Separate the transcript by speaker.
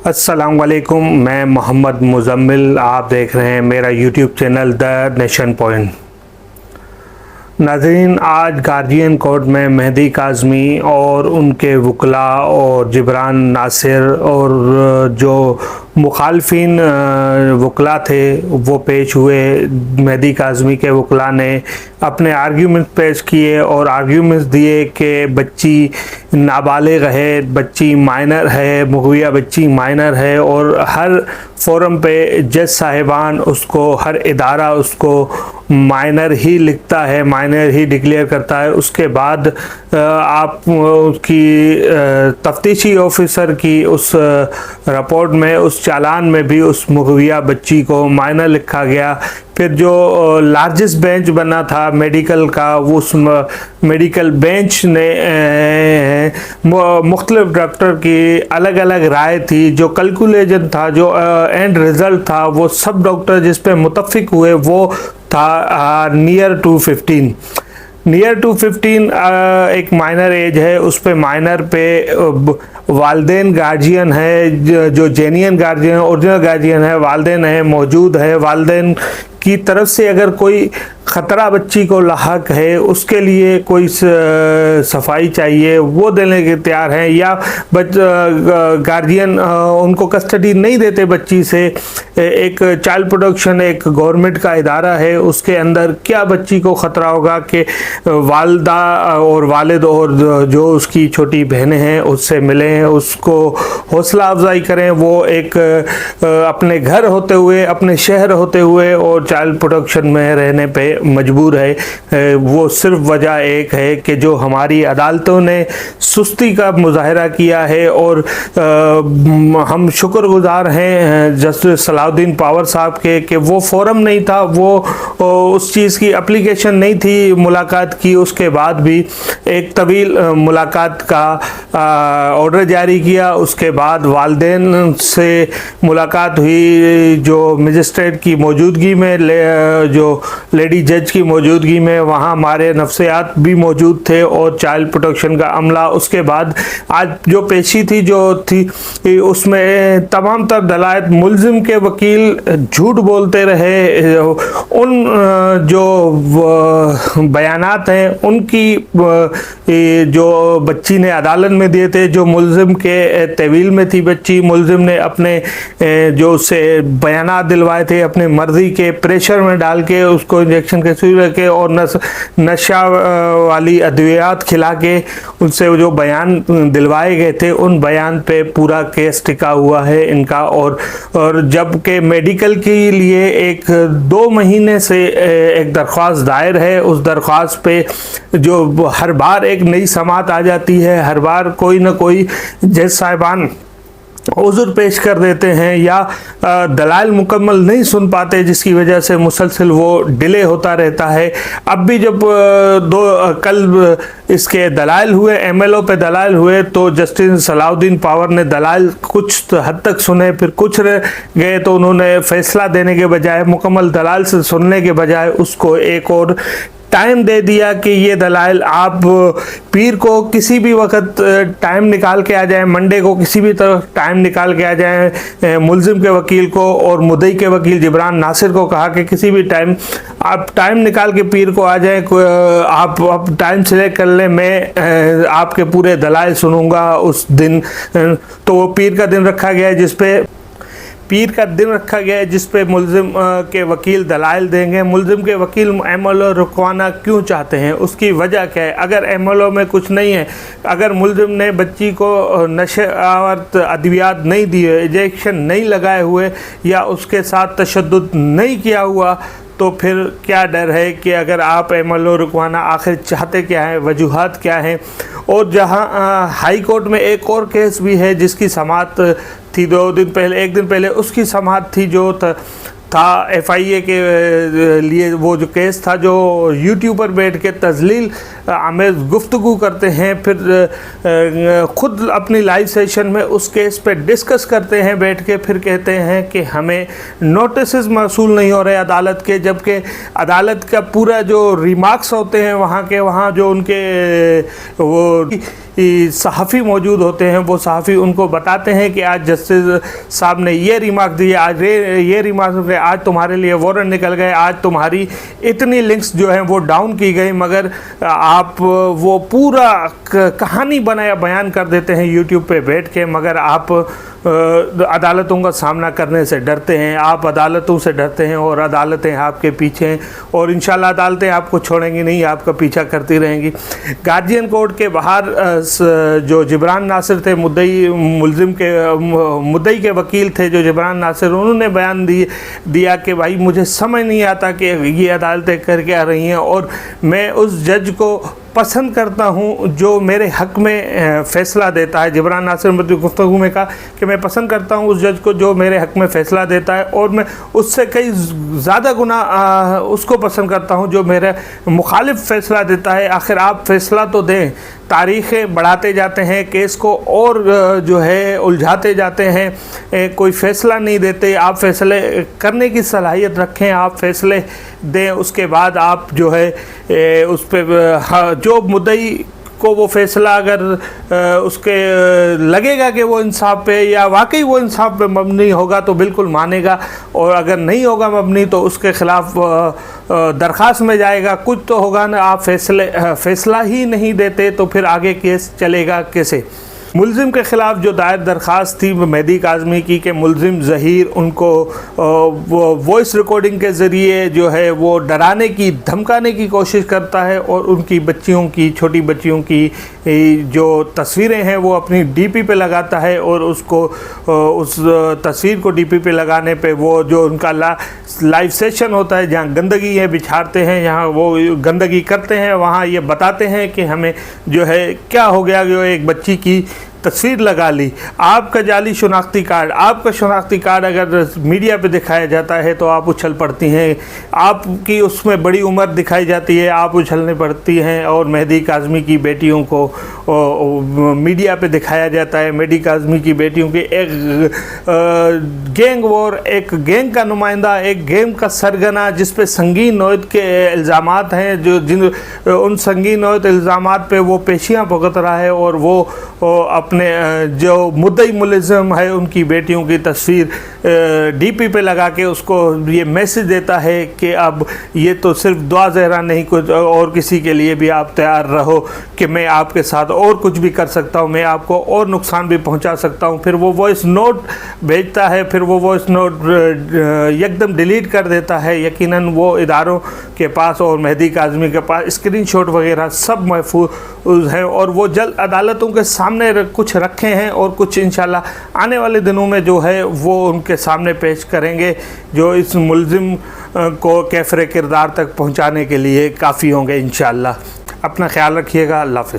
Speaker 1: अस्सलाम वालेकुम, मैं मोहम्मद मुज़म्मिल। आप देख रहे हैं मेरा YouTube channel the nation point. नाज़रीन, आज गार्जियन कोर्ट में मेहदी काज़मी और उनके वकला और जिब्रान नासिर और जो मुखालफिन वकला थे वो पेश हुए। मेहदी काज़मी के वकला ने अपने आर्ग्यूमेंट पेश किए और आर्ग्यूमेंट्स दिए कि बच्ची नाबालिग है, बच्ची माइनर है, मुगविया बच्ची माइनर है और हर फोरम पे जज साहिबान उसको, हर इदारा उसको माइनर ही लिखता है, माइनर ही डिक्लेयर करता है। उसके बाद आप उसकी तफ्तीशी ऑफिसर की उस रिपोर्ट में, उस चालान में भी उस मुगविया बच्ची को माइनर लिखा गया। फिर जो लार्जेस्ट बेंच बना था मेडिकल का, वो उस मेडिकल बेंच ने मुख्तलिफ डॉक्टर की अलग अलग राय थी। जो कैलकुलेशन था, जो एंड रिज़ल्ट था, वो सब डॉक्टर जिस पे मुत्तफिक हुए वो था नियर टू 15 एक माइनर एज है। उस पे माइनर पे वालदेन गार्जियन है, जो जेन्युइन गार्जियन, ओरिजिनल गार्जियन है, वालदेन है, मौजूद है। वालदेन की तरफ से अगर कोई ख़तरा बच्ची को लाहक है, उसके लिए कोई सफाई चाहिए, वो देने के तैयार हैं, या गार्जियन उनको कस्टडी नहीं देते बच्ची से। एक चाइल्ड प्रोटेक्शन एक गवर्नमेंट का इदारा है, उसके अंदर क्या बच्ची को ख़तरा होगा कि वालदा और वालिद और जो उसकी छोटी बहनें हैं उससे मिलें, उसको हौसला अफजाई करें। वो एक अपने घर होते हुए, अपने शहर होते हुए और चाइल्ड प्रोटेक्शन में रहने पे मजबूर है। वो सिर्फ वजह एक है कि जो हमारी अदालतों ने सुस्ती का मुजाहरा किया है और हम शुक्रगुजार हैं जस्टिस सलाउद्दीन पावर साहब के कि वो फोरम नहीं था, वो उस चीज़ की एप्लीकेशन नहीं थी मुलाकात की। उसके बाद भी एक तवील मुलाकात का ऑर्डर जारी किया। उसके बाद वालदेन से मुलाकात हुई, जो मजिस्ट्रेट की मौजूदगी में, जो लेडी जज की मौजूदगी में। वहाँ हमारे नफ्सियात भी मौजूद थे और चाइल्ड प्रोटेक्शन का अमला। उसके बाद आज जो पेशी थी, जो थी उसमें तमाम तर दलाइल, मुल्जिम के वकील झूठ बोलते रहे। उन जो बयानात हैं उनकी जो बच्ची ने अदालत में दिए थे, जो मुल्जिम के तवील में थी बच्ची, मुल्जिम ने अपने जो उससे बयानात दिलवाए थे अपने मर्जी के प्रेशर में डाल के, उसको इंजेक्शन के सुई रखे और नशा वाली अद्वियात खिला के उनसे जो बयान दिलवाए गए थे, उन बयान पे पूरा केस टिका हुआ है इनका। और जबकि मेडिकल के लिए 1-2 महीने से एक दरख्वास्त दायर है, उस दरख्वास्त पे जो हर बार एक नई समात आ जाती है, हर बार कोई ना कोई जज साहिबान उज़ुर पेश कर देते हैं या दलाइल मुकम्मल नहीं सुन पाते, जिसकी वजह से मुसलसल वो डिले होता रहता है। अब भी जब कल इसके दलाइल हुए, एमएलओ पे दलाइल हुए, तो जस्टिस सलाउद्दीन पावर ने दलाइल कुछ हद तक सुने, फिर कुछ रह गए, तो उन्होंने फैसला देने के बजाय, मुकम्मल दलाइल से सुनने के बजाय उसको एक और टाइम दे दिया कि ये दलाइल आप पीर को किसी भी वक्त टाइम निकाल के आ जाएं, मंडे को किसी भी तरह टाइम निकाल के आ जाएं। मुल्जिम के वकील को और मुद्दई के वकील जिब्रान नासिर को कहा कि किसी भी टाइम आप टाइम निकाल के पीर को आ जाएं, आप टाइम सेलेक्ट कर लें, मैं आपके पूरे दलाइल सुनूंगा उस दिन। तो वो पीर का दिन रखा गया है जिस पे मुल्जिम के वकील दलाइल देंगे। मुल्जिम के वकील एमएलओ रुकवाना क्यों चाहते हैं, उसकी वजह क्या है? अगर एमएलओ में कुछ नहीं है, अगर मुल्जिम ने बच्ची को नशेआवर अद्वियात नहीं दिए, इंजेक्शन नहीं लगाए हुए या उसके साथ तशद्दुद नहीं किया हुआ, तो फिर क्या डर है कि अगर आप एमएलओ रुकवाना आखिर चाहते क्या है, वजूहात क्या हैं? और जहां हाई कोर्ट में एक और केस भी है जिसकी समाअत थी 2 दिन पहले, 1 दिन पहले उसकी समाअत थी, जो था एफआईए के लिए। वो जो केस था, जो यूट्यूब पर बैठ के तजलील आमेज़ गुफ्तगू करते हैं, फिर ख़ुद अपनी लाइव सेशन में उस केस पे डिस्कस करते हैं बैठ के, फिर कहते हैं कि हमें नोटिस मौसूल नहीं हो रहे अदालत के, जबकि अदालत का पूरा जो रिमार्क्स होते हैं वहाँ जो उनके वो सहाफ़ी मौजूद होते हैं, वो सहाफ़ी उनको बताते हैं कि आज जस्टिस साहब ने ये रिमार्क दिए, आज ये रिमार्क दिए, आज तुम्हारे लिए वारंट निकल गए, आज तुम्हारी इतनी लिंक्स जो हैं वो डाउन की गई, मगर आप वो पूरा कहानी बनाया बयान कर देते हैं यूट्यूब पे बैठ के, मगर आप अदालतों का सामना करने से डरते हैं, आप अदालतों से डरते हैं और अदालतें आपके पीछे हैं और इंशाल्लाह अदालतें आपको छोड़ेंगी नहीं, आपका पीछा करती रहेंगी। गार्जियन कोर्ट के बाहर जो जिब्रान नासिर थे, मुद्दई के वकील थे जो जिब्रान नासिर, उन्होंने बयान दिया कि भाई मुझे समझ नहीं आता कि ये अदालतें कर क्या रही हैं और मैं उस जज को पसंद करता हूं जो मेरे हक़ में फ़ैसला देता है। जिब्रान नासिर ने गुफ्तगू में कहा कि मैं पसंद करता हूं उस जज को जो मेरे हक़ में फ़ैसला देता है और मैं उससे कई ज़्यादा गुना उसको पसंद करता हूं जो मेरे मुखालिफ फ़ैसला देता है। आखिर आप फ़ैसला तो दें, तारीखें बढ़ाते जाते हैं, केस को और जो है उलझाते जाते हैं, कोई फ़ैसला नहीं देते। आप फ़ैसले करने की सलाहियत रखें, आप फ़ैसले दें, उसके बाद आप जो है उस पर जो मुद्दई को वो फ़ैसला अगर उसके लगेगा कि वो इंसाफ पे या वाकई वो इंसाफ पे मबनी होगा तो बिल्कुल मानेगा, और अगर नहीं होगा मबनी तो उसके ख़िलाफ़ दरख्वास्त में जाएगा। कुछ तो होगा ना, आप फ़ैसला ही नहीं देते तो फिर आगे केस चलेगा कैसे। मुलजिम के ख़िलाफ़ जो दायर दरख्वास्त थी मेहदी काज़मी की कि मुलजिम ज़हीर उनको वॉइस रिकॉर्डिंग के ज़रिए जो है वो डराने की धमकाने की कोशिश करता है और उनकी बच्चियों की, छोटी बच्चियों की जो तस्वीरें हैं वो अपनी डीपी पे लगाता है और उसको उस तस्वीर को डीपी पे लगाने पे वो जो उनका लाइव सेशन होता है जहाँ गंदगी है बिछाते हैं, यहाँ वो गंदगी करते हैं, वहाँ ये बताते हैं कि हमें जो है क्या हो गया, जो एक बच्ची की तस्वीर लगा ली। आपका जाली शनाख्ती कार्ड, आपका शनाख्ती कार्ड अगर मीडिया पे दिखाया जाता है तो आप उछल पड़ती हैं, आपकी उसमें बड़ी उम्र दिखाई जाती है, आप उछलने पड़ती हैं। और मेहदी काज़मी की बेटियों को मीडिया पे दिखाया जाता है, मेहदी काज़मी की बेटियों की एक गैंग वॉर, एक गैंग का नुमाइंदा, एक गैंग का सरगना जिस पे संगीन नौयत के इल्ज़ामात हैं, जो उन संगीन नौयत इल्ज़ामात पे वो पेशियाँ भुगत रहा है और वो अपने जो मुद्दई मुलज़िम है उनकी बेटियों की तस्वीर डीपी पे लगा के उसको ये मैसेज देता है कि अब ये तो सिर्फ दुआ ज़हरा नहीं, कुछ और किसी के लिए भी आप तैयार रहो कि मैं आपके साथ और कुछ भी कर सकता हूँ, मैं आपको और नुकसान भी पहुँचा सकता हूँ। फिर वो वॉइस नोट भेजता है, फिर वो वॉइस नोट एकदम डिलीट कर देता है। यकीनन वो इदारों के पास और मेहदी काज़मी के पास स्क्रीनशॉट वगैरह सब महफूज है और वो जल्द अदालतों के सामने कुछ रखे हैं और कुछ इंशाल्लाह आने वाले दिनों में जो है वो उनके सामने पेश करेंगे, जो इस मुलजिम को कैफ़रे किरदार तक पहुंचाने के लिए काफ़ी होंगे इंशाल्लाह। अपना ख्याल रखिएगा। अल्लाह हाफ़िज़।